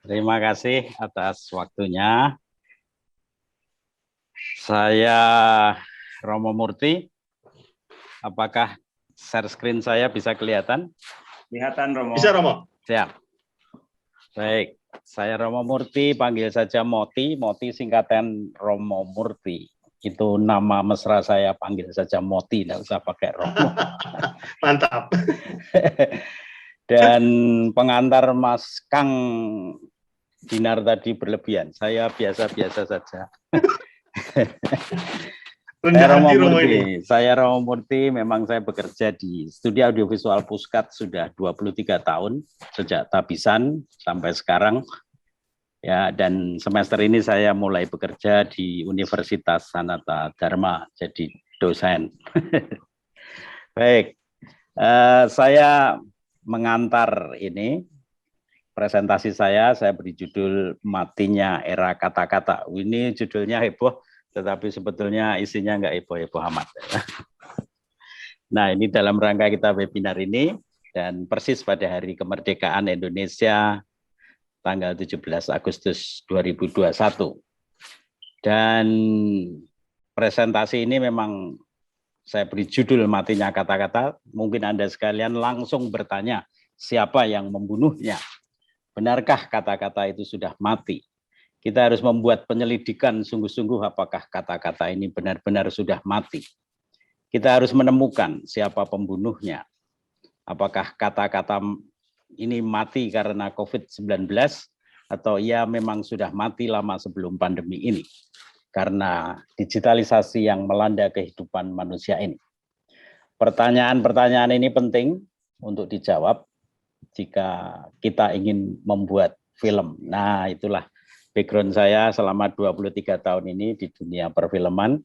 Terima kasih atas waktunya. Saya Romo Murti. Apakah share screen saya bisa kelihatan? Kelihatan, Romo. Bisa, Romo. Siap. Baik, saya Romo Murti, panggil saja Moti. Moti singkatan Romo Murti. Itu nama mesra saya, panggil saja Moti, tidak usah pakai Romo. Mantap. Dan pengantar Mas Kang Dinar tadi berlebihan. Saya biasa-biasa saja. Saya Romo Murti, memang saya bekerja di Studio Audiovisual Puskat sudah 23 tahun, sejak tabisan sampai sekarang. Ya, dan semester ini saya mulai bekerja di Universitas Sanata Dharma, jadi dosen. Baik, saya mengantar ini, presentasi saya beri judul Matinya Era Kata-Kata. Ini judulnya heboh, tetapi sebetulnya isinya nggak heboh-heboh amat. Nah, ini dalam rangka kita webinar ini, dan persis pada Hari Kemerdekaan Indonesia, tanggal 17 Agustus 2021. Dan presentasi ini memang saya beri judul Matinya Kata-Kata. Mungkin Anda sekalian langsung bertanya, siapa yang membunuhnya? Benarkah kata-kata itu sudah mati? Kita harus membuat penyelidikan sungguh-sungguh apakah kata-kata ini benar-benar sudah mati. Kita harus menemukan siapa pembunuhnya. Apakah kata-kata ini mati karena COVID-19 atau ia memang sudah mati lama sebelum pandemi ini karena digitalisasi yang melanda kehidupan manusia ini. Pertanyaan-pertanyaan ini penting untuk dijawab jika kita ingin membuat film. Nah, itulah background saya selama 23 tahun ini di dunia perfilman.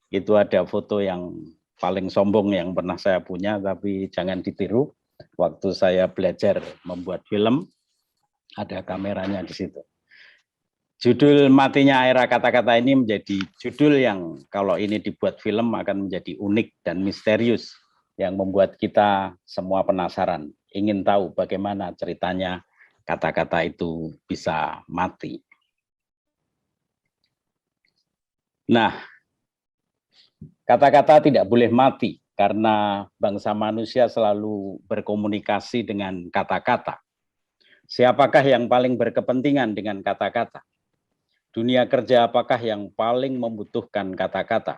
Itu ada foto yang paling sombong yang pernah saya punya, tapi jangan ditiru. Waktu saya belajar membuat film, ada kameranya di situ. Judul Matinya Era Kata-Kata ini menjadi judul yang kalau ini dibuat film akan menjadi unik dan misterius, yang membuat kita semua penasaran, ingin tahu bagaimana ceritanya kata-kata itu bisa mati. Nah, kata-kata tidak boleh mati karena bangsa manusia selalu berkomunikasi dengan kata-kata. Siapakah yang paling berkepentingan dengan kata-kata? Dunia kerja apakah yang paling membutuhkan kata-kata?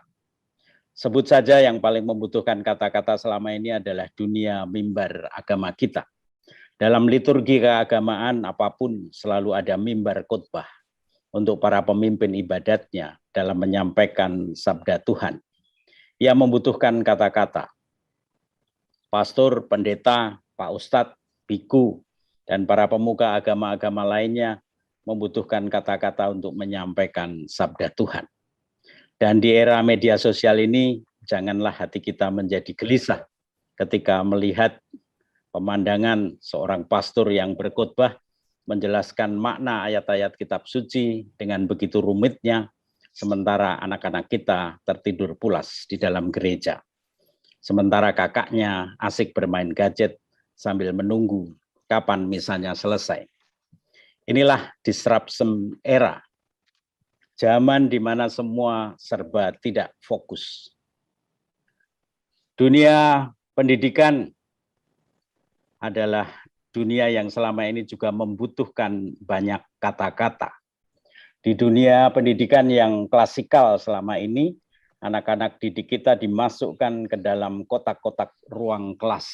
Sebut saja yang paling membutuhkan kata-kata selama ini adalah dunia mimbar agama kita. Dalam liturgi keagamaan apapun selalu ada mimbar khotbah untuk para pemimpin ibadatnya dalam menyampaikan sabda Tuhan. Ia membutuhkan kata-kata. Pastor, pendeta, Pak Ustadz, biku, dan para pemuka agama-agama lainnya membutuhkan kata-kata untuk menyampaikan sabda Tuhan. Dan di era media sosial ini, janganlah hati kita menjadi gelisah ketika melihat pemandangan seorang pastor yang berkhotbah menjelaskan makna ayat-ayat kitab suci dengan begitu rumitnya, sementara anak-anak kita tertidur pulas di dalam gereja. Sementara kakaknya asik bermain gadget sambil menunggu kapan misalnya selesai. Inilah disruption era, zaman di mana semua serba tidak fokus. Dunia pendidikan adalah dunia yang selama ini juga membutuhkan banyak kata-kata. Di dunia pendidikan yang klasikal selama ini, anak-anak didik kita dimasukkan ke dalam kotak-kotak ruang kelas.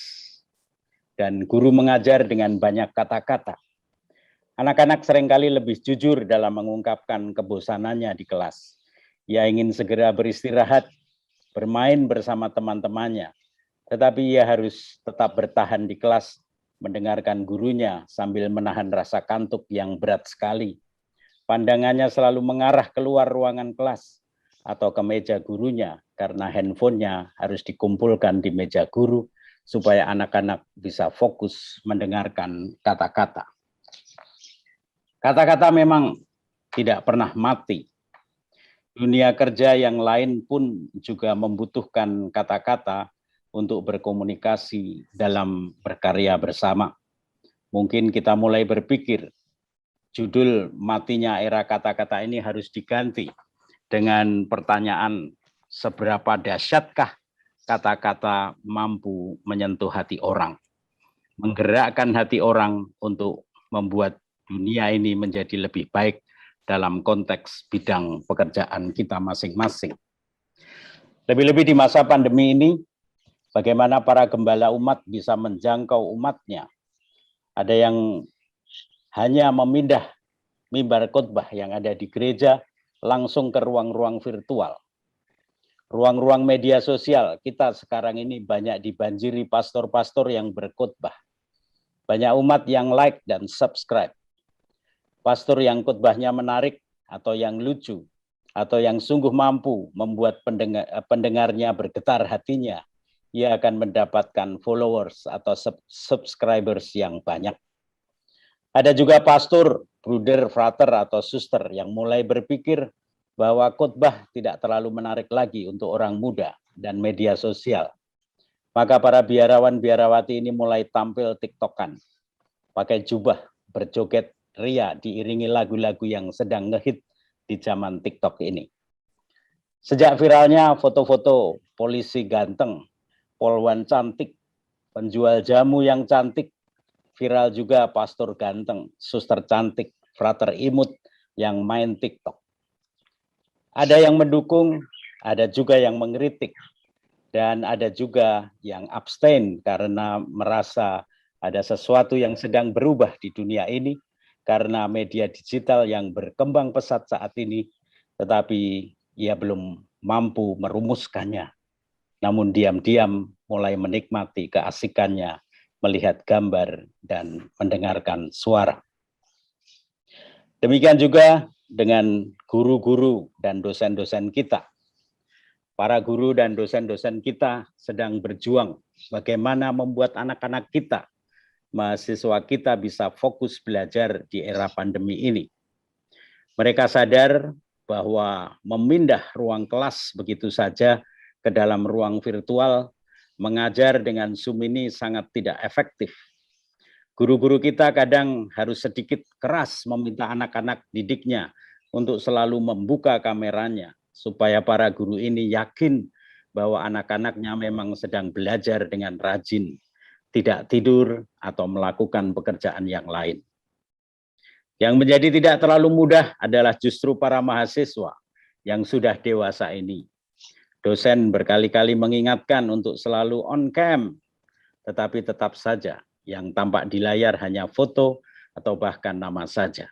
Dan guru mengajar dengan banyak kata-kata. Anak-anak seringkali lebih jujur dalam mengungkapkan kebosanannya di kelas. Ia ingin segera beristirahat, bermain bersama teman-temannya. Tetapi ia harus tetap bertahan di kelas, mendengarkan gurunya sambil menahan rasa kantuk yang berat sekali. Pandangannya selalu mengarah keluar ruangan kelas atau ke meja gurunya karena handphonenya harus dikumpulkan di meja guru supaya anak-anak bisa fokus mendengarkan kata-kata. Kata-kata memang tidak pernah mati. Dunia kerja yang lain pun juga membutuhkan kata-kata untuk berkomunikasi dalam berkarya bersama. Mungkin kita mulai berpikir, judul matinya era kata-kata ini harus diganti dengan pertanyaan, seberapa dahsyatkah kata-kata mampu menyentuh hati orang, menggerakkan hati orang untuk membuat dunia ini menjadi lebih baik dalam konteks bidang pekerjaan kita masing-masing. Lebih-lebih di masa pandemi ini, bagaimana para gembala umat bisa menjangkau umatnya. Ada yang hanya memindah mimbar khotbah yang ada di gereja langsung ke ruang-ruang virtual. Ruang-ruang media sosial kita sekarang ini banyak dibanjiri pastor-pastor yang berkhotbah. Banyak umat yang like dan subscribe. Pastor yang khotbahnya menarik atau yang lucu atau yang sungguh mampu membuat pendengarnya bergetar hatinya, ia akan mendapatkan followers atau subscribers yang banyak. Ada juga pastor, bruder, frater atau suster yang mulai berpikir bahwa khotbah tidak terlalu menarik lagi untuk orang muda dan media sosial. Maka para biarawan-biarawati ini mulai tampil tiktokan, pakai jubah, berjoget ria, diiringi lagu-lagu yang sedang ngehit di zaman TikTok ini. Sejak viralnya foto-foto polisi ganteng, polwan cantik, penjual jamu yang cantik, viral juga pastor ganteng, suster cantik, frater imut yang main TikTok. Ada yang mendukung, ada juga yang mengkritik, dan ada juga yang abstain karena merasa ada sesuatu yang sedang berubah di dunia ini karena media digital yang berkembang pesat saat ini, tetapi ia belum mampu merumuskannya. Namun diam-diam mulai menikmati keasikannya melihat gambar dan mendengarkan suara. Demikian juga dengan guru-guru dan dosen-dosen kita. Para guru dan dosen-dosen kita sedang berjuang bagaimana membuat anak-anak kita, mahasiswa kita bisa fokus belajar di era pandemi ini. Mereka sadar bahwa memindah ruang kelas begitu saja ke dalam ruang virtual, mengajar dengan Zoom ini sangat tidak efektif. Guru-guru kita kadang harus sedikit keras meminta anak-anak didiknya untuk selalu membuka kameranya, supaya para guru ini yakin bahwa anak-anaknya memang sedang belajar dengan rajin, tidak tidur atau melakukan pekerjaan yang lain. Yang menjadi tidak terlalu mudah adalah justru para mahasiswa yang sudah dewasa ini. Dosen berkali-kali mengingatkan untuk selalu on cam, tetapi tetap saja yang tampak di layar hanya foto atau bahkan nama saja.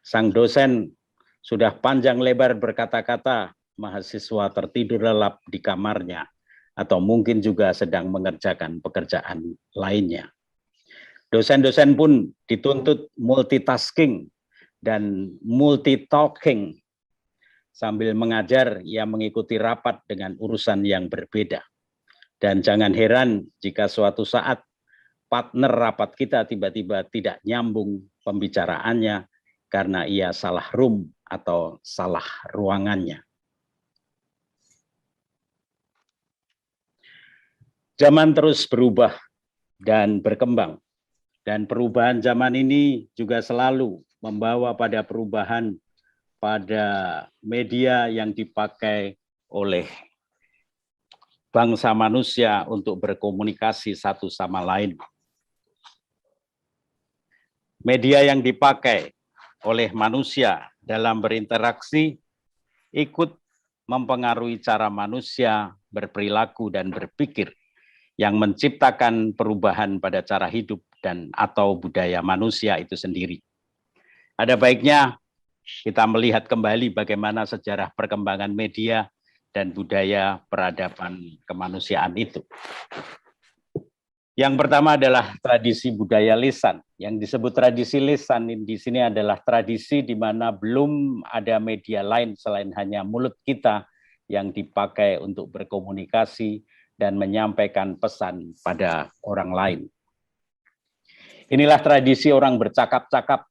Sang dosen sudah panjang lebar berkata-kata, mahasiswa tertidur lelap di kamarnya, atau mungkin juga sedang mengerjakan pekerjaan lainnya. Dosen-dosen pun dituntut multitasking dan multitalking. Sambil mengajar, ia mengikuti rapat dengan urusan yang berbeda. Dan jangan heran jika suatu saat partner rapat kita tiba-tiba tidak nyambung pembicaraannya karena ia salah room atau salah ruangannya. Zaman terus berubah dan berkembang. Dan perubahan zaman ini juga selalu membawa pada perubahan pada media yang dipakai oleh bangsa manusia untuk berkomunikasi satu sama lain. Media yang dipakai oleh manusia dalam berinteraksi ikut mempengaruhi cara manusia berperilaku dan berpikir yang menciptakan perubahan pada cara hidup dan atau budaya manusia itu sendiri. Ada baiknya kita melihat kembali bagaimana sejarah perkembangan media dan budaya peradaban kemanusiaan itu. Yang pertama adalah tradisi budaya lisan. Yang disebut tradisi lisan di sini adalah tradisi di mana belum ada media lain selain hanya mulut kita yang dipakai untuk berkomunikasi dan menyampaikan pesan pada orang lain. Inilah tradisi orang bercakap-cakap,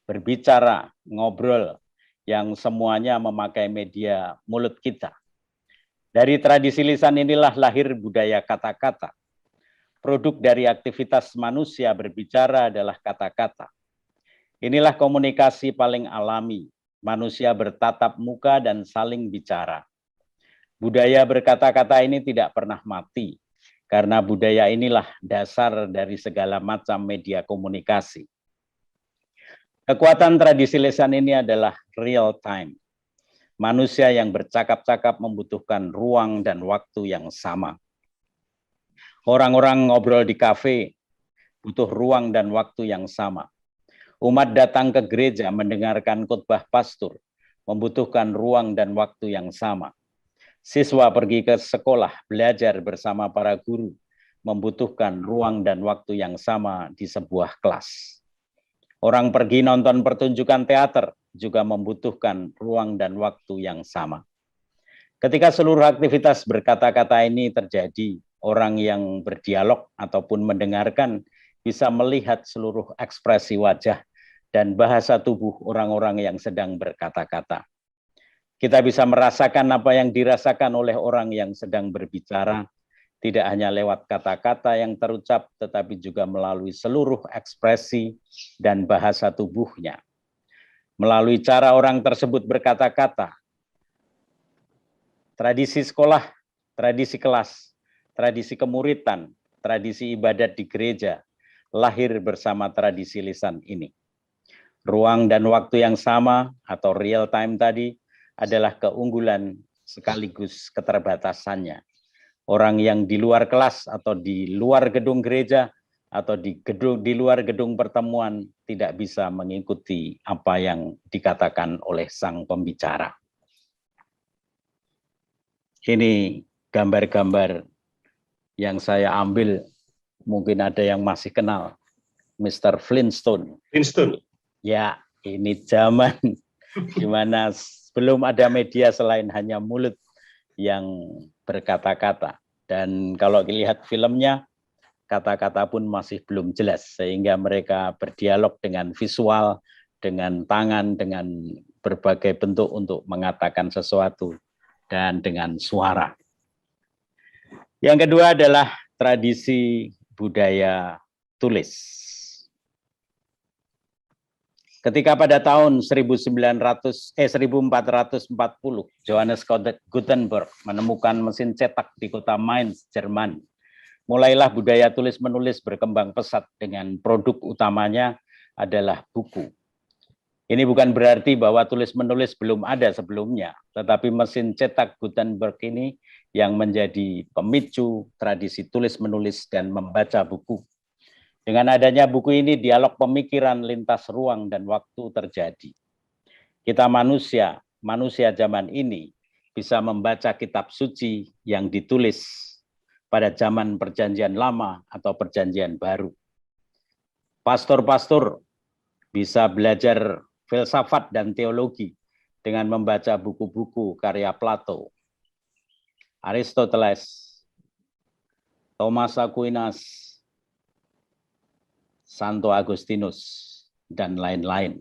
berbicara, ngobrol, yang semuanya memakai media mulut kita. Dari tradisi lisan inilah lahir budaya kata-kata. Produk dari aktivitas manusia berbicara adalah kata-kata. Inilah komunikasi paling alami, manusia bertatap muka dan saling bicara. Budaya berkata-kata ini tidak pernah mati, karena budaya inilah dasar dari segala macam media komunikasi. Kekuatan tradisi lisan ini adalah real time. Manusia yang bercakap-cakap membutuhkan ruang dan waktu yang sama. Orang-orang ngobrol di kafe butuh ruang dan waktu yang sama. Umat datang ke gereja mendengarkan khotbah pastor membutuhkan ruang dan waktu yang sama. Siswa pergi ke sekolah belajar bersama para guru membutuhkan ruang dan waktu yang sama di sebuah kelas. Orang pergi nonton pertunjukan teater juga membutuhkan ruang dan waktu yang sama. Ketika seluruh aktivitas berkata-kata ini terjadi, orang yang berdialog ataupun mendengarkan bisa melihat seluruh ekspresi wajah dan bahasa tubuh orang-orang yang sedang berkata-kata. Kita bisa merasakan apa yang dirasakan oleh orang yang sedang berbicara, tidak hanya lewat kata-kata yang terucap, tetapi juga melalui seluruh ekspresi dan bahasa tubuhnya. Melalui cara orang tersebut berkata-kata, tradisi sekolah, tradisi kelas, tradisi kemuritan, tradisi ibadat di gereja, lahir bersama tradisi lisan ini. Ruang dan waktu yang sama atau real time tadi adalah keunggulan sekaligus keterbatasannya. Orang yang di luar kelas atau di luar gedung gereja atau di luar gedung pertemuan tidak bisa mengikuti apa yang dikatakan oleh sang pembicara. Ini gambar-gambar yang saya ambil, mungkin ada yang masih kenal, Mr. Flintstone. Flintstone. Ya, ini zaman di mana belum ada media selain hanya mulut yang berkata-kata. Dan kalau dilihat filmnya, kata-kata pun masih belum jelas, sehingga mereka berdialog dengan visual, dengan tangan, dengan berbagai bentuk untuk mengatakan sesuatu, dan dengan suara. Yang kedua adalah tradisi budaya tulis. Ketika pada tahun 1440, Johannes Gutenberg menemukan mesin cetak di kota Mainz, Jerman, mulailah budaya tulis-menulis berkembang pesat dengan produk utamanya adalah buku. Ini bukan berarti bahwa tulis-menulis belum ada sebelumnya, tetapi mesin cetak Gutenberg ini yang menjadi pemicu tradisi tulis-menulis dan membaca buku. Dengan adanya buku ini, dialog pemikiran lintas ruang dan waktu terjadi. Kita manusia zaman ini bisa membaca kitab suci yang ditulis pada zaman perjanjian lama atau perjanjian baru. Pastor-pastor bisa belajar filsafat dan teologi dengan membaca buku-buku karya Plato, Aristoteles, Thomas Aquinas, Santo Agustinus, dan lain-lain.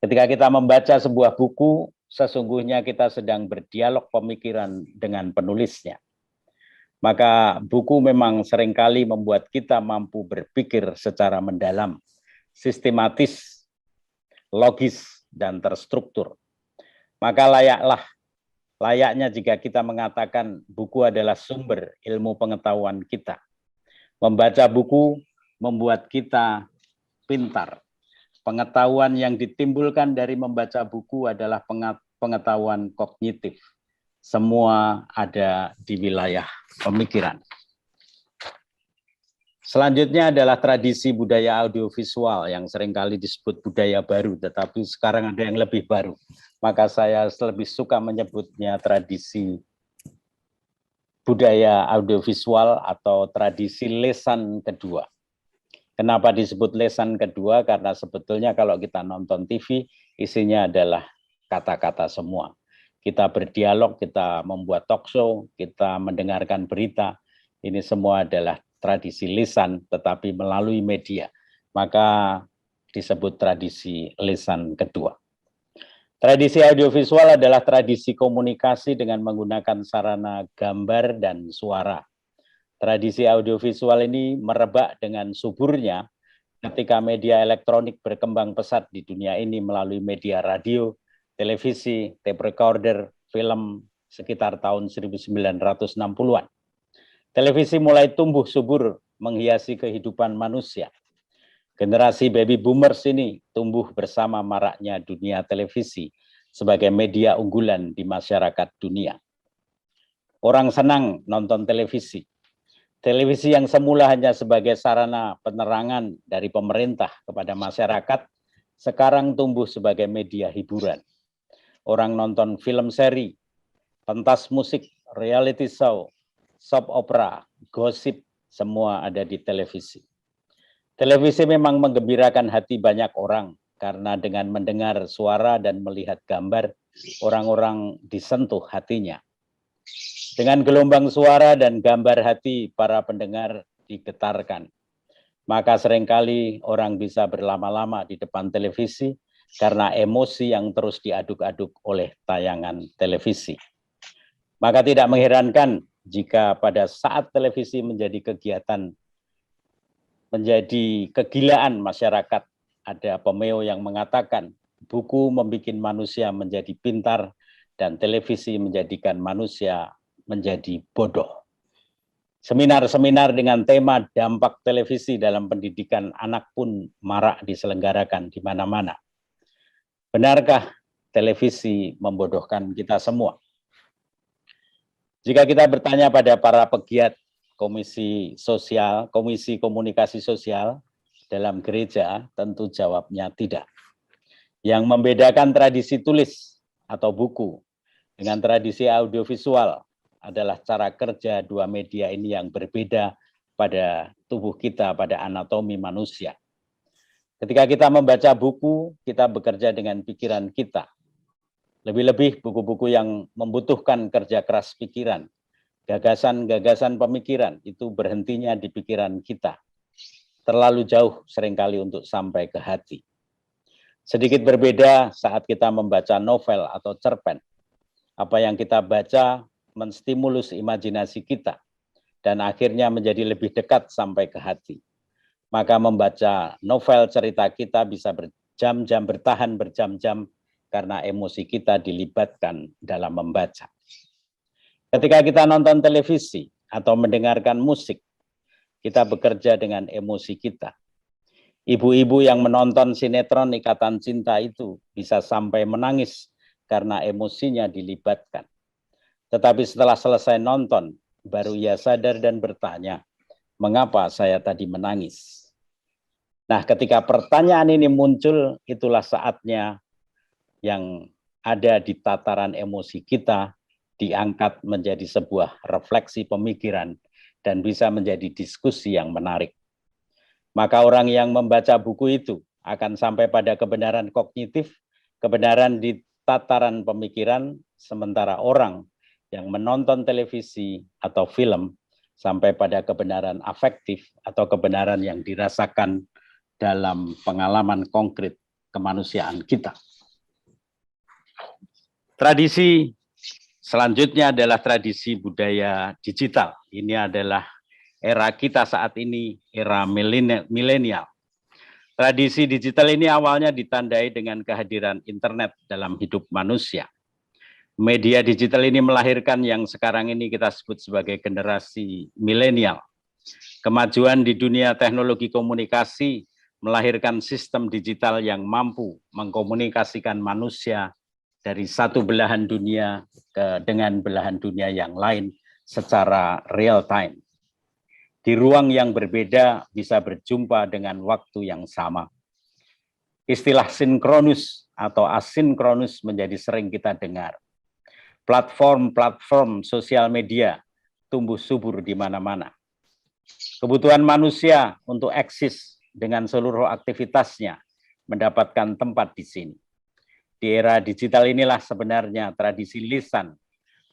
Ketika kita membaca sebuah buku, sesungguhnya kita sedang berdialog pemikiran dengan penulisnya. Maka buku memang seringkali membuat kita mampu berpikir secara mendalam, sistematis, logis, dan terstruktur. Maka layaknya jika kita mengatakan buku adalah sumber ilmu pengetahuan kita. Membaca buku membuat kita pintar. Pengetahuan yang ditimbulkan dari membaca buku adalah pengetahuan kognitif. Semua ada di wilayah pemikiran. Selanjutnya adalah tradisi budaya audiovisual yang seringkali disebut budaya baru, tetapi sekarang ada yang lebih baru. Maka saya lebih suka menyebutnya tradisi budaya audiovisual atau tradisi lesan kedua. Kenapa disebut lesan kedua? Karena sebetulnya kalau kita nonton TV, isinya adalah kata-kata semua. Kita berdialog, kita membuat talk show, kita mendengarkan berita. Ini semua adalah tradisi lisan, tetapi melalui media. Maka disebut tradisi lisan kedua. Tradisi audiovisual adalah tradisi komunikasi dengan menggunakan sarana gambar dan suara. Tradisi audiovisual ini merebak dengan suburnya ketika media elektronik berkembang pesat di dunia ini melalui media radio, televisi, tape recorder, film sekitar tahun 1960-an. Televisi mulai tumbuh subur menghiasi kehidupan manusia. Generasi baby boomers ini tumbuh bersama maraknya dunia televisi sebagai media unggulan di masyarakat dunia. Orang senang nonton televisi. Televisi yang semula hanya sebagai sarana penerangan dari pemerintah kepada masyarakat, sekarang tumbuh sebagai media hiburan. Orang nonton film seri, pentas musik, reality show, soap opera, gosip, semua ada di televisi. Televisi memang menggembirakan hati banyak orang, karena dengan mendengar suara dan melihat gambar, orang-orang disentuh hatinya. Dengan gelombang suara dan gambar hati para pendengar digetarkan. Maka seringkali orang bisa berlama-lama di depan televisi karena emosi yang terus diaduk-aduk oleh tayangan televisi. Maka tidak mengherankan jika pada saat televisi menjadi kegiatan, menjadi kegilaan masyarakat, ada pemeo yang mengatakan buku membuat manusia menjadi pintar dan televisi menjadikan manusia menjadi bodoh. Seminar-seminar dengan tema dampak televisi dalam pendidikan anak pun marak diselenggarakan di mana-mana. Benarkah televisi membodohkan kita semua? Jika kita bertanya pada para pegiat Komisi Sosial, Komisi Komunikasi Sosial dalam gereja, tentu jawabnya tidak. Yang membedakan tradisi tulis atau buku dengan tradisi audiovisual adalah cara kerja dua media ini yang berbeda pada tubuh kita, pada anatomi manusia. Ketika kita membaca buku, kita bekerja dengan pikiran kita. Lebih-lebih buku-buku yang membutuhkan kerja keras pikiran, gagasan-gagasan pemikiran itu berhentinya di pikiran kita. Terlalu jauh seringkali untuk sampai ke hati. Sedikit berbeda saat kita membaca novel atau cerpen. Apa yang kita baca menstimulus imajinasi kita dan akhirnya menjadi lebih dekat sampai ke hati. Maka membaca novel cerita kita bisa berjam-jam, bertahan berjam-jam karena emosi kita dilibatkan dalam membaca. Ketika kita nonton televisi atau mendengarkan musik, kita bekerja dengan emosi kita. Ibu-ibu yang menonton sinetron Ikatan Cinta itu bisa sampai menangis karena emosinya dilibatkan. Tetapi setelah selesai nonton, baru ia sadar dan bertanya, mengapa saya tadi menangis? Nah, ketika pertanyaan ini muncul, itulah saatnya yang ada di tataran emosi kita diangkat menjadi sebuah refleksi pemikiran dan bisa menjadi diskusi yang menarik. Maka orang yang membaca buku itu akan sampai pada kebenaran kognitif, kebenaran di tataran pemikiran, sementara orang yang menonton televisi atau film sampai pada kebenaran afektif atau kebenaran yang dirasakan dalam pengalaman konkret kemanusiaan kita. Tradisi selanjutnya adalah tradisi budaya digital. Ini adalah era kita saat ini, era milenial. Tradisi digital ini awalnya ditandai dengan kehadiran internet dalam hidup manusia. Media digital ini melahirkan yang sekarang ini kita sebut sebagai generasi milenial. Kemajuan di dunia teknologi komunikasi melahirkan sistem digital yang mampu mengkomunikasikan manusia dari satu belahan dunia dengan belahan dunia yang lain secara real time. Di ruang yang berbeda bisa berjumpa dengan waktu yang sama. Istilah sinkronus atau asinkronus menjadi sering kita dengar. Platform-platform sosial media tumbuh subur di mana-mana. Kebutuhan manusia untuk eksis dengan seluruh aktivitasnya mendapatkan tempat di sini. Di era digital inilah sebenarnya tradisi lisan,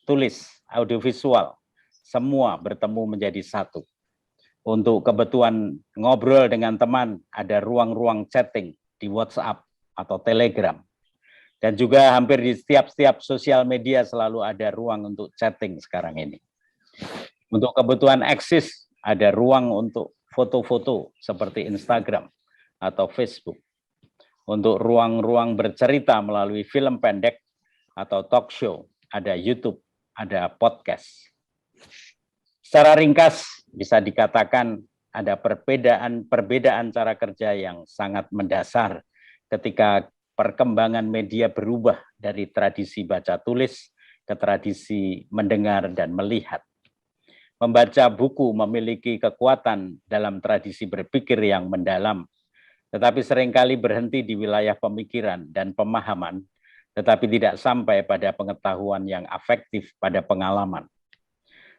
tulis, audiovisual, semua bertemu menjadi satu. Untuk kebutuhan ngobrol dengan teman, ada ruang-ruang chatting di WhatsApp atau Telegram. Dan juga hampir di setiap sosial media selalu ada ruang untuk chatting sekarang ini. Untuk kebutuhan eksis, ada ruang untuk foto-foto seperti Instagram. atau Facebook. Untuk ruang-ruang bercerita melalui film pendek atau talk show, ada YouTube, ada podcast. Secara ringkas bisa dikatakan ada perbedaan cara kerja yang sangat mendasar ketika perkembangan media berubah dari tradisi baca tulis ke tradisi mendengar dan melihat. Membaca buku memiliki kekuatan dalam tradisi berpikir yang mendalam, tetapi seringkali berhenti di wilayah pemikiran dan pemahaman, tetapi tidak sampai pada pengetahuan yang afektif pada pengalaman.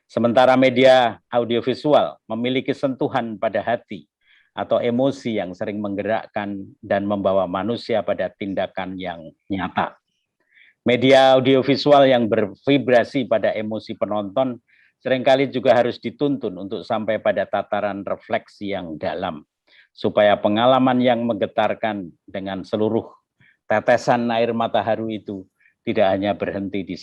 Sementara media audiovisual memiliki sentuhan pada hati atau emosi yang sering menggerakkan dan membawa manusia pada tindakan yang nyata. Media audiovisual yang bervibrasi pada emosi penonton seringkali juga harus dituntun untuk sampai pada tataran refleksi yang dalam, supaya pengalaman yang menggetarkan dengan seluruh tetesan air mata haru itu tidak hanya berhenti di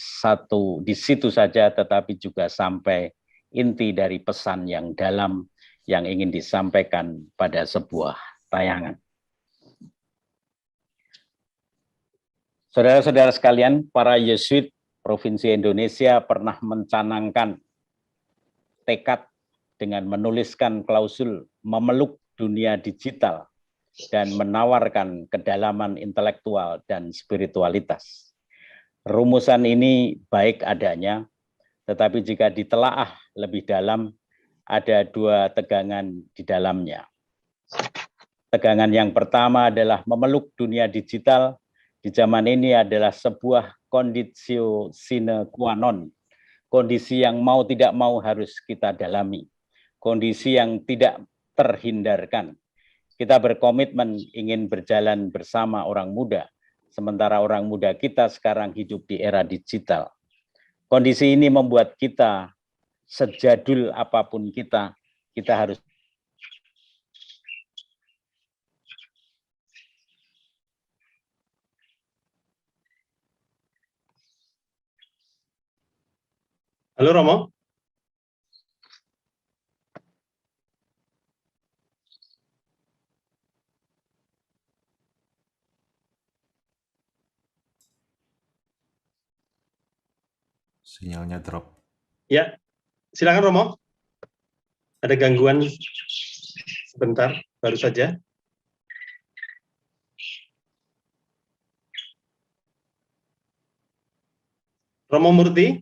situ saja, tetapi juga sampai inti dari pesan yang dalam yang ingin disampaikan pada sebuah tayangan. Saudara-saudara sekalian, para Yesuit Provinsi Indonesia pernah mencanangkan tekad dengan menuliskan klausul memeluk dunia digital dan menawarkan kedalaman intelektual dan spiritualitas. Rumusan ini baik adanya, tetapi jika ditelaah lebih dalam, ada dua tegangan di dalamnya. Tegangan yang pertama adalah memeluk dunia digital di zaman ini adalah sebuah conditio sine qua non, kondisi yang mau tidak mau harus kita dalami, kondisi yang tidak terhindarkan. Kita berkomitmen ingin berjalan bersama orang muda, sementara orang muda kita sekarang hidup di era digital. Kondisi ini membuat kita, sejadul apapun kita harus Halo Romo. Sinyalnya drop. Ya, silakan Romo. Ada gangguan sebentar, baru saja. Romo Murti.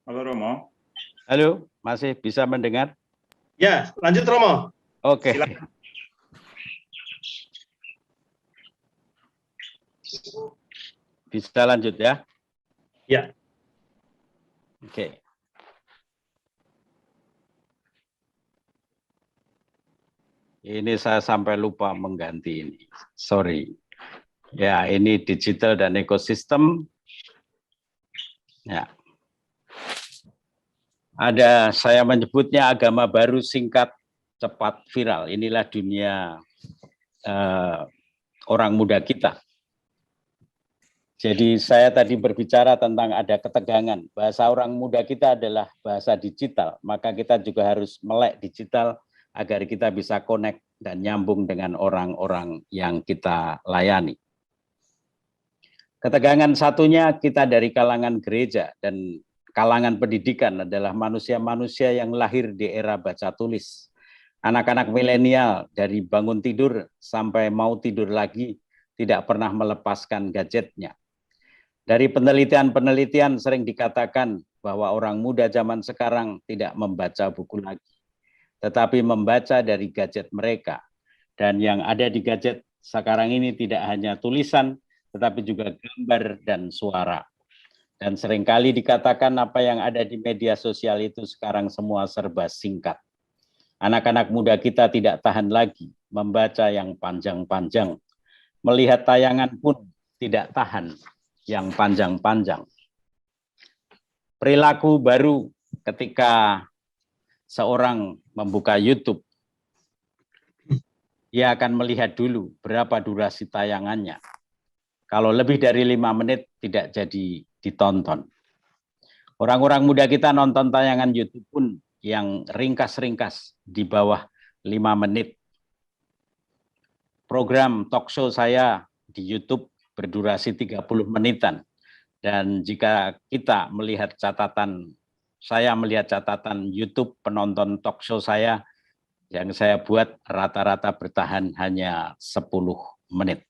Halo Romo. Halo, masih bisa mendengar? Ya, lanjut Romo. Oke. Silakan. Bisa lanjut ya? Ya. Oke. Ini saya sampai lupa mengganti ini. Sorry. Ya, ini digital dan ekosistem. Ya. Ada, saya menyebutnya agama baru singkat, cepat, viral. Inilah dunia orang muda kita. Jadi saya tadi berbicara tentang ada ketegangan. Bahasa orang muda kita adalah bahasa digital, maka kita juga harus melek digital agar kita bisa connect dan nyambung dengan orang-orang yang kita layani. Ketegangan satunya kita dari kalangan gereja dan kalangan pendidikan adalah manusia-manusia yang lahir di era baca tulis. Anak-anak milenial dari bangun tidur sampai mau tidur lagi tidak pernah melepaskan gadgetnya. Dari penelitian-penelitian sering dikatakan bahwa orang muda zaman sekarang tidak membaca buku lagi, tetapi membaca dari gadget mereka. Dan yang ada di gadget sekarang ini tidak hanya tulisan, tetapi juga gambar dan suara. Dan seringkali dikatakan apa yang ada di media sosial itu sekarang semua serba singkat. Anak-anak muda kita tidak tahan lagi membaca yang panjang-panjang. Melihat tayangan pun tidak tahan yang panjang-panjang. Perilaku baru ketika seorang membuka YouTube, ia akan melihat dulu berapa durasi tayangannya. Kalau lebih dari 5 menit tidak jadi ditonton. Orang-orang muda kita nonton tayangan YouTube pun yang ringkas-ringkas di bawah 5 menit program talk show saya di YouTube berdurasi 30 menitan. Dan jika kita melihat catatan, saya melihat catatan YouTube penonton talk show saya, yang saya buat rata-rata bertahan hanya 10 menit.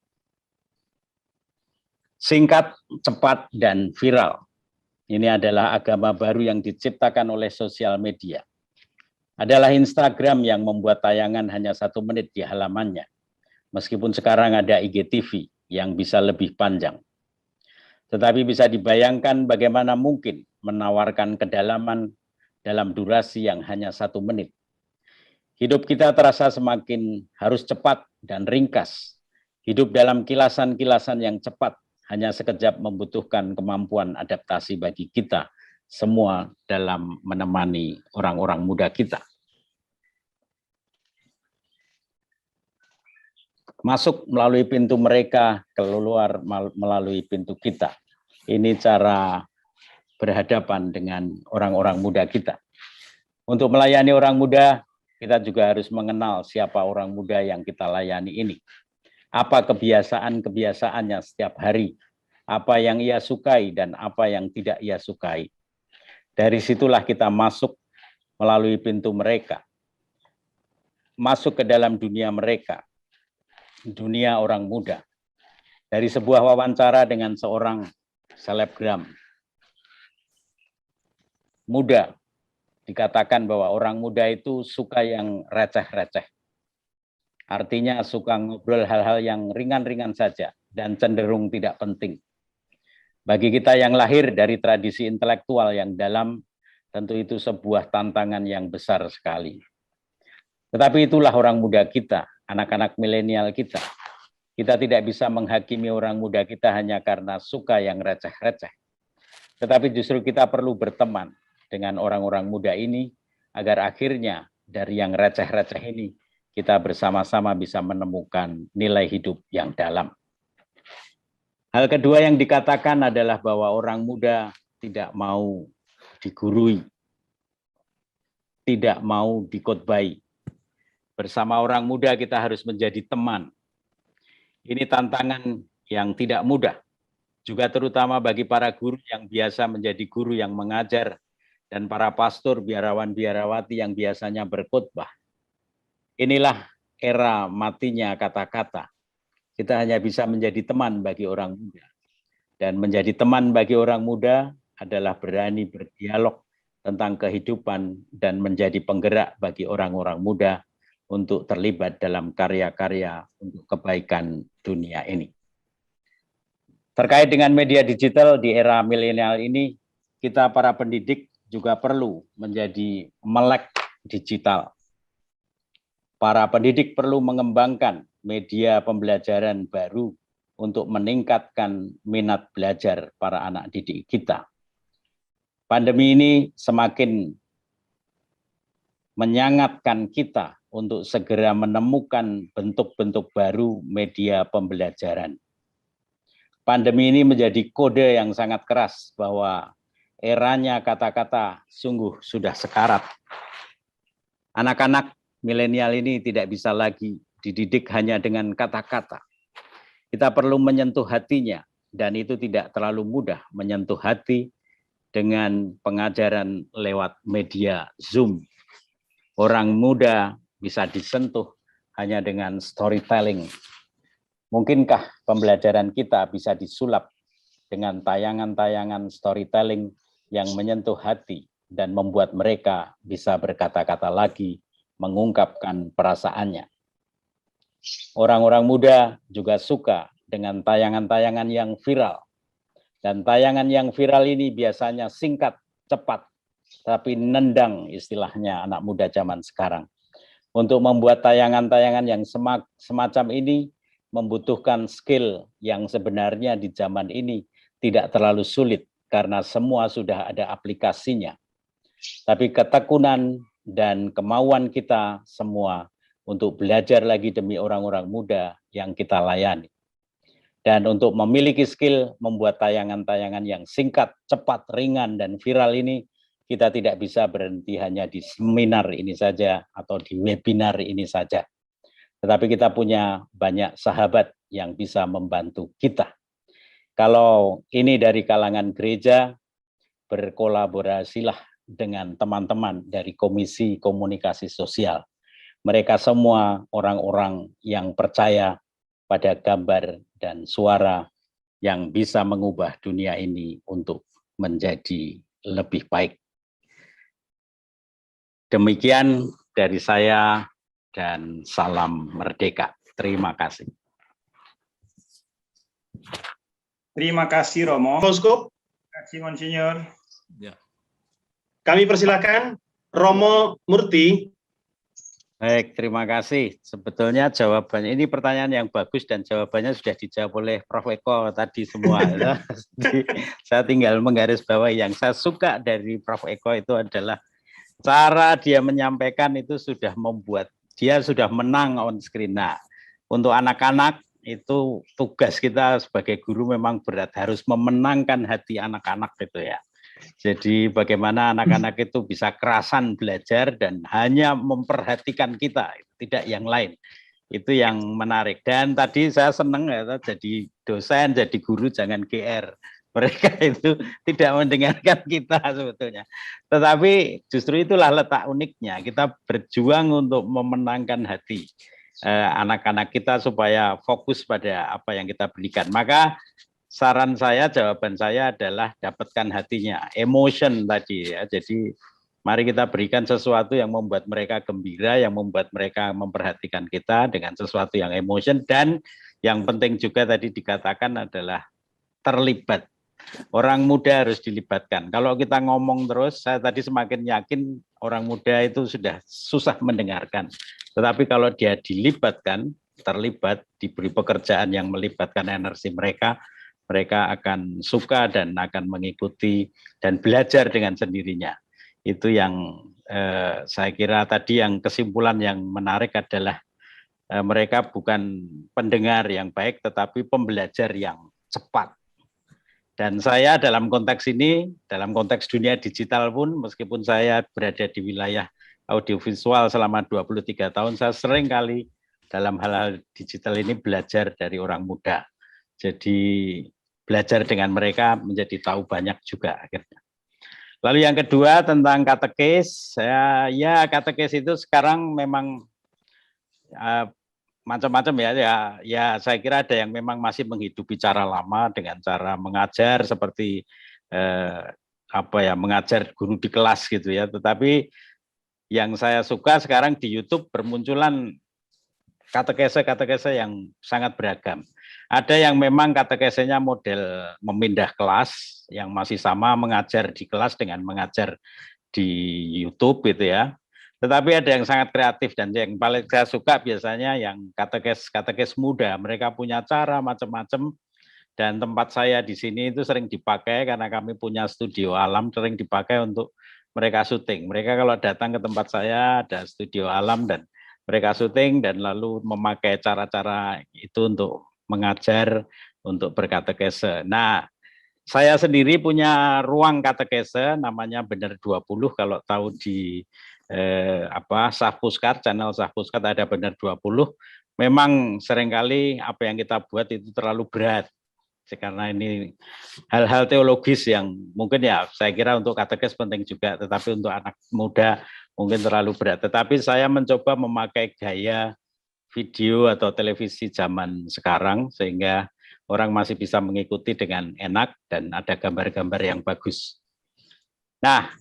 Singkat, cepat, dan viral. Ini adalah agama baru yang diciptakan oleh sosial media. Adalah Instagram yang membuat tayangan hanya 1 menit di halamannya. Meskipun sekarang ada IGTV yang bisa lebih panjang. Tetapi bisa dibayangkan bagaimana mungkin menawarkan kedalaman dalam durasi yang hanya 1 menit. Hidup kita terasa semakin harus cepat dan ringkas. Hidup dalam kilasan-kilasan yang cepat hanya sekejap membutuhkan kemampuan adaptasi bagi kita semua dalam menemani orang-orang muda kita. Masuk melalui pintu mereka, keluar melalui pintu kita. Ini cara berhadapan dengan orang-orang muda kita. Untuk melayani orang muda, kita juga harus mengenal siapa orang muda yang kita layani ini. Apa kebiasaan-kebiasaannya setiap hari, apa yang ia sukai dan apa yang tidak ia sukai. Dari situlah kita masuk melalui pintu mereka, masuk ke dalam dunia mereka, dunia orang muda. Dari sebuah wawancara dengan seorang selebgram muda, dikatakan bahwa orang muda itu suka yang receh-receh. Artinya suka ngobrol hal-hal yang ringan-ringan saja dan cenderung tidak penting. Bagi kita yang lahir dari tradisi intelektual yang dalam, tentu itu sebuah tantangan yang besar sekali. Tetapi itulah orang muda kita, anak-anak milenial kita. Kita tidak bisa menghakimi orang muda kita hanya karena suka yang receh-receh. Tetapi justru kita perlu berteman dengan orang-orang muda ini, agar akhirnya dari yang receh-receh ini, kita bersama-sama bisa menemukan nilai hidup yang dalam. Hal kedua yang dikatakan adalah bahwa orang muda tidak mau digurui, tidak mau dikhotbahi. Bersama orang muda kita harus menjadi teman. Ini tantangan yang tidak mudah, juga terutama bagi para guru yang biasa menjadi guru yang mengajar, dan para pastor, biarawan-biarawati yang biasanya berkhotbah. Inilah era matinya kata-kata. Kita hanya bisa menjadi teman bagi orang muda. Dan menjadi teman bagi orang muda adalah berani berdialog tentang kehidupan dan menjadi penggerak bagi orang-orang muda untuk terlibat dalam karya-karya untuk kebaikan dunia ini. Terkait dengan media digital di era milenial ini, kita para pendidik juga perlu menjadi melek digital. Para pendidik perlu mengembangkan media pembelajaran baru untuk meningkatkan minat belajar para anak didik kita. Pandemi ini semakin menyangatkan kita untuk segera menemukan bentuk-bentuk baru media pembelajaran. Pandemi ini menjadi kode yang sangat keras bahwa eranya kata-kata sungguh sudah sekarat. Anak-anak milenial ini tidak bisa lagi dididik hanya dengan kata-kata. Kita perlu menyentuh hatinya, dan itu tidak terlalu mudah menyentuh hati dengan pengajaran lewat media Zoom. Orang muda bisa disentuh hanya dengan storytelling. Mungkinkah pembelajaran kita bisa disulap dengan tayangan-tayangan storytelling yang menyentuh hati dan membuat mereka bisa berkata-kata lagi, mengungkapkan perasaannya. Orang-orang muda juga suka dengan tayangan-tayangan yang viral. Dan tayangan yang viral ini biasanya singkat, cepat, tapi nendang istilahnya anak muda zaman sekarang. Untuk membuat tayangan-tayangan yang semacam ini membutuhkan skill yang sebenarnya di zaman ini tidak terlalu sulit karena semua sudah ada aplikasinya. Tapi ketekunan dan kemauan kita semua untuk belajar lagi demi orang-orang muda yang kita layani. Dan untuk memiliki skill membuat tayangan-tayangan yang singkat, cepat, ringan, dan viral ini, kita tidak bisa berhenti hanya di seminar ini saja atau di webinar ini saja. Tetapi kita punya banyak sahabat yang bisa membantu kita. Kalau ini dari kalangan gereja, berkolaborasilah dengan teman-teman dari Komisi Komunikasi Sosial. Mereka semua orang-orang yang percaya pada gambar dan suara yang bisa mengubah dunia ini untuk menjadi lebih baik. Demikian dari saya dan salam merdeka. Terima kasih. Terima kasih Romo. Uskup, Terima kasih Monsinyur. Ya. kami persilakan Romo Murti. Baik, terima kasih. Sebetulnya jawabannya ini pertanyaan yang bagus dan jawabannya sudah dijawab oleh Prof. Eko tadi semua. Jadi, saya tinggal menggarisbawahi yang saya suka dari Prof. Eko itu adalah cara dia menyampaikan itu sudah membuat dia sudah menang on screen. Nah, untuk anak-anak itu tugas kita sebagai guru memang berat, harus memenangkan hati anak-anak gitu ya. Jadi bagaimana anak-anak itu bisa kerasan belajar dan hanya memperhatikan kita, tidak yang lain. Itu yang menarik. Dan tadi saya senang ya, jadi dosen, jadi guru jangan GR. Mereka itu tidak mendengarkan kita sebetulnya. Tetapi justru itulah letak uniknya. Kita berjuang untuk memenangkan hati anak-anak kita supaya fokus pada apa yang kita berikan. Maka saran saya, jawaban saya adalah dapatkan hatinya, emotion tadi ya. Jadi mari kita berikan sesuatu yang membuat mereka gembira, yang membuat mereka memperhatikan kita dengan sesuatu yang emotion, dan yang penting juga tadi dikatakan adalah terlibat. Orang muda harus dilibatkan. Kalau kita ngomong terus, saya tadi semakin yakin orang muda itu sudah susah mendengarkan. Tetapi kalau dia dilibatkan, terlibat, diberi pekerjaan yang melibatkan energi mereka, mereka akan suka dan akan mengikuti dan belajar dengan sendirinya. Itu yang saya kira tadi yang kesimpulan yang menarik adalah mereka bukan pendengar yang baik, tetapi pembelajar yang cepat. Dan saya dalam konteks ini, dalam konteks dunia digital pun, meskipun saya berada di wilayah audiovisual selama 23 tahun, saya sering kali dalam hal-hal digital ini belajar dari orang muda. Jadi belajar dengan mereka menjadi tahu banyak juga akhirnya. Lalu yang kedua tentang katekes, katekes itu sekarang memang macam-macam ya saya kira ada yang memang masih menghidupi cara lama dengan cara mengajar seperti mengajar guru di kelas gitu ya. Tetapi yang saya suka sekarang di YouTube bermunculan katekese yang sangat beragam. Ada yang memang katekesenya model memindah kelas yang masih sama mengajar di kelas dengan mengajar di YouTube gitu ya. Tetapi ada yang sangat kreatif dan yang paling saya suka biasanya yang katekes muda. Mereka punya cara macam-macam dan tempat saya di sini itu sering dipakai karena kami punya studio alam, sering dipakai untuk mereka syuting. Mereka kalau datang ke tempat saya ada studio alam dan mereka syuting dan lalu memakai cara-cara itu untuk mengajar, untuk berkatekese. Nah, saya sendiri punya ruang katekese namanya Benar 20, kalau tahu di Sahpuskat, channel Sahpuskat ada Benar 20. Memang seringkali apa yang kita buat itu terlalu berat. Karena ini hal-hal teologis yang mungkin ya saya kira untuk katekes penting juga, tetapi untuk anak muda mungkin terlalu berat. Tetapi saya mencoba memakai gaya video atau televisi zaman sekarang sehingga orang masih bisa mengikuti dengan enak dan ada gambar-gambar yang bagus. Nah,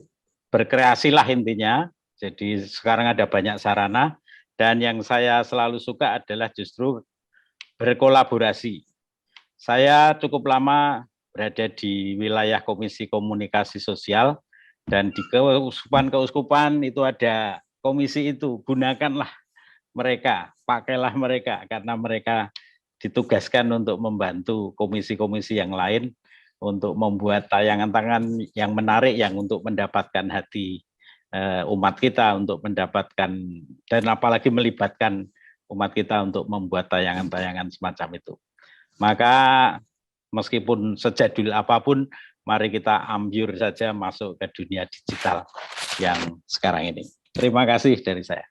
berkreasilah intinya. Jadi sekarang ada banyak sarana dan yang saya selalu suka adalah justru berkolaborasi. Saya cukup lama berada di wilayah Komisi Komunikasi Sosial dan di keuskupan itu ada komisi itu, gunakanlah mereka, pakailah mereka karena mereka ditugaskan untuk membantu komisi-komisi yang lain untuk membuat tayangan-tayangan yang menarik yang untuk mendapatkan hati umat kita, untuk mendapatkan dan apalagi melibatkan umat kita untuk membuat tayangan-tayangan semacam itu. Maka meskipun sejadul apapun, mari kita ambyur saja masuk ke dunia digital yang sekarang ini. Terima kasih dari saya.